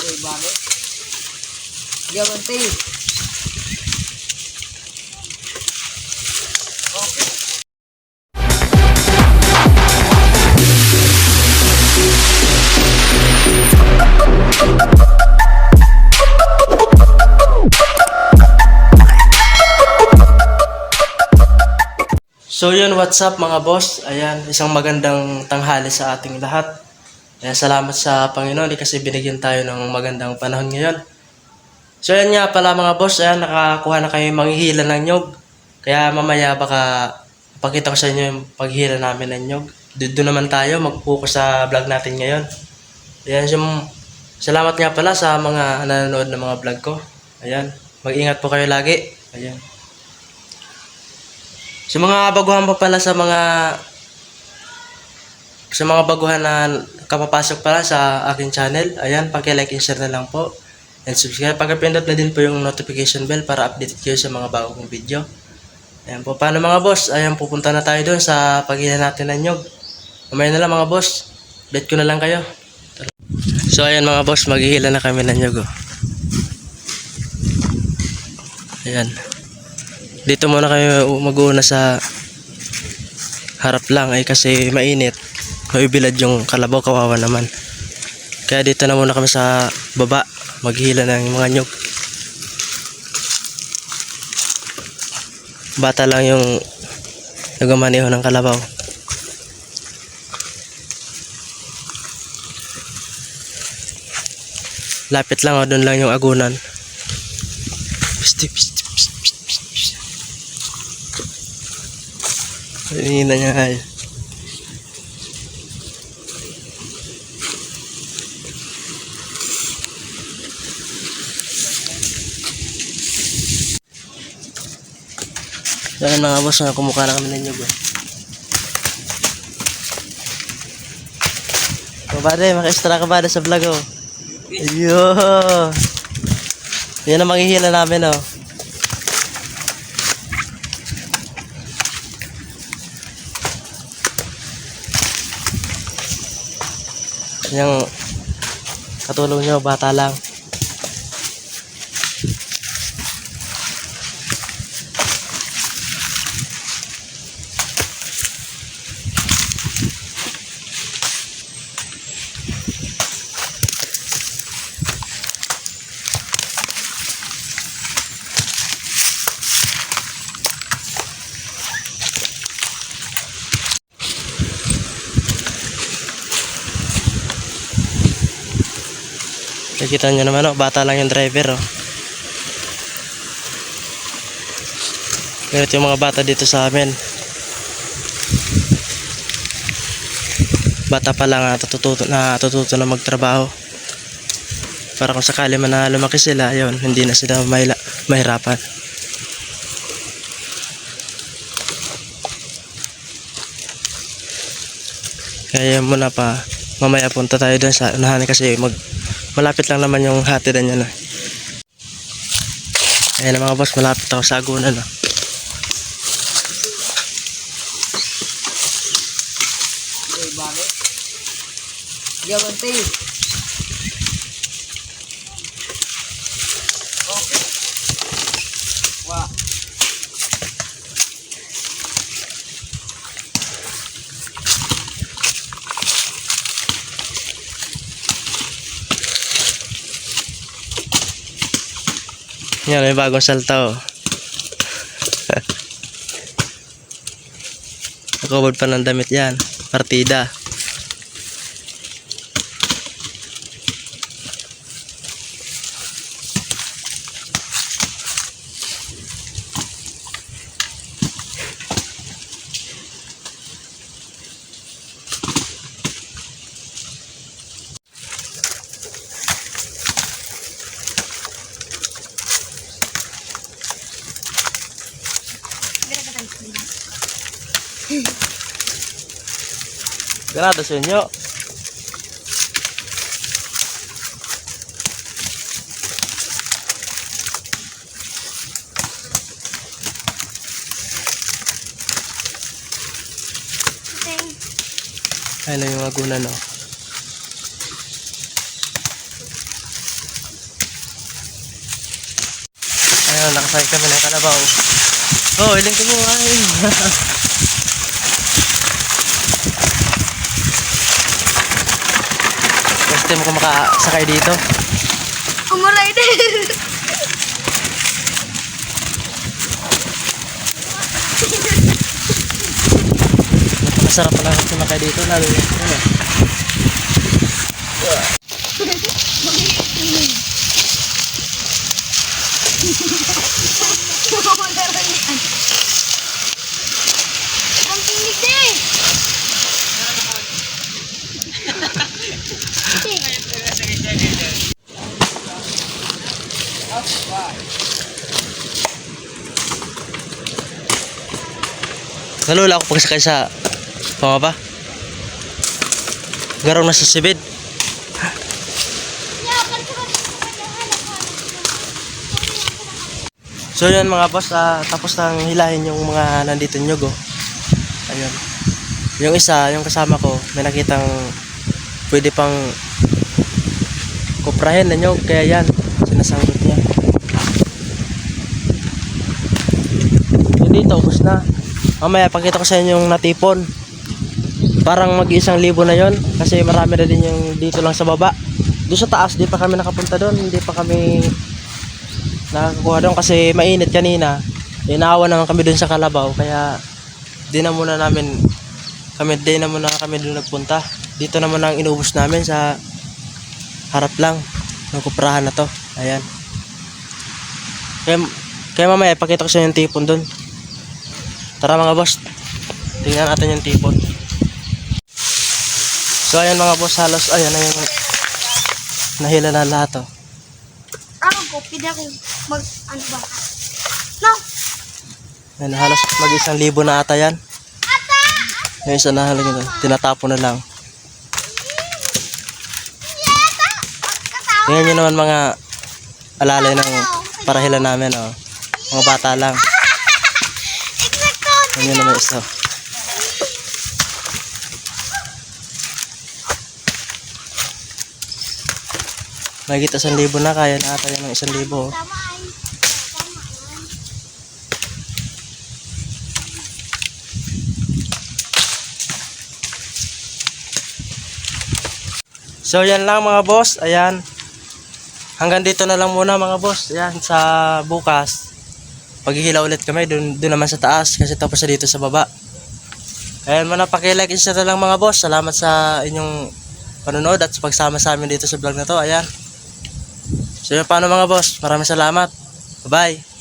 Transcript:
Bakit? Diamante. Okay. So yun, what's up mga boss? Ayan, isang magandang tanghali sa ating lahat. Ayan, salamat sa Panginoon kasi binigyan tayo ng magandang panahon ngayon. So yan nga pala mga boss, ayan, nakakuha na kayo manghihila ng nyog. Kaya mamaya baka ipakita ko sa inyo yung paghila namin ng nyog. Doon naman tayo, mag-focus sa vlog natin ngayon. Ayan, salamat nga pala sa mga nanonood ng mga vlog ko. Ayan, mag-ingat po kayo lagi. Ayan. Sa mga baguhan pa pala sa mga baguhan na kapapasok pala sa aking channel, ayan, paki-like and share na lang po. And subscribe, pag-pindot na din po yung notification bell para update kayo sa mga bagong video. Ayan po, paano mga boss? Ayan, pupunta na tayo doon sa paghila natin ng nyog. Mamaya na lang mga boss, bet ko na lang kayo. So ayan mga boss, maghihila na kami ng nyog. Ayan. Dito muna kayo mag-uuna sa harap lang ay kasi mainit. Maibilad yung kalabaw, kawawa naman. Kaya dito na muna kami sa baba, maghila ng mga nyog. Bata lang yung nagmamaneho ng kalabaw. Lapit lang, doon lang yung agunan. Psti. Hindi na niya ay. Yan mga boss, kumukha na kami ng nyog. Kabade, maka-extra kabade sa vlog oh. Ayun. Yan ang manghihila namin oh. Yung katulong nyo, bata lang. Nakikita nyo naman oh, bata lang yung driver oh. Ganito yung mga bata dito sa amin. Bata pa lang natututo na magtrabaho. Para kung sakali man na lumaki sila, yun, hindi na sila mahirapan. Kaya muna pa, mamaya punta tayo dun sa unahan kasi malapit lang naman yung hatidan niya na. Ayan mga boss, malapit ako sa agunan no. Bakit? Diamante. Okay. Wah. Yan, may bagong salta oh. Nakubod pa ng damit yan. Partida. Ganado sa inyo. Ayun na yung agunan no. Ayun, nakasakay kami ng kalabaw. Oh, iling ko mo ay. First time ko makasakay dito. Umuray din. Masarap pala sumakay dito, lalo yung ano. Ang tinig din. Nalula ako pagsakay sa pamaba. Garong nasa sibid. So yun mga boss, tapos nang hilahin yung mga nandito nyog oh. Ayun. Yung isa, yung kasama ko, may nakitang pwede pang kuprahin na nyog, kaya yan, sinasanggot niya. Yung dito, ubos na. Mamaya, pakita ko sa inyo yung natipon. Parang mag-1,000 na yon kasi marami na din yung dito lang sa baba. Doon sa taas, di pa kami nakapunta doon, hindi pa kami nakakuha doon kasi mainit kanina. Inaawa naman kami doon sa kalabaw, kaya di na muna kami doon nagpunta. Dito naman ang inubos namin sa harap lang ng kuprahan na to. Ayan. Kaya mamaya ipakita ko sa inyo yung tipon doon. Tara mga boss, tingnan natin yung tipon. So ayan mga boss, halos ayan na yung nahila na lahat oh. Ako ko, pwede ako ano ba? No! Ayan, halos mag-1,000 na ata yan. Yung isa na halang ito, tinatapon na lang. Tingnan nyo naman mga alalay ng parahilan namin oh. Mga bata lang. Tingnan nyo naman isa. Nagita 1,000 na, kaya na ata yung 1,000 oh. So yan lang mga boss, ayan. Hanggang dito na lang muna mga boss. Ayan, sa bukas paghihilaw ulit kami doon naman sa taas kasi tapos na dito sa baba. Ayan, manapakilike isa na lang mga boss. Salamat sa inyong panonood at pagsama sa amin dito sa vlog na to. Ayan. So yun, paano mga boss? Maraming salamat. Bye-bye.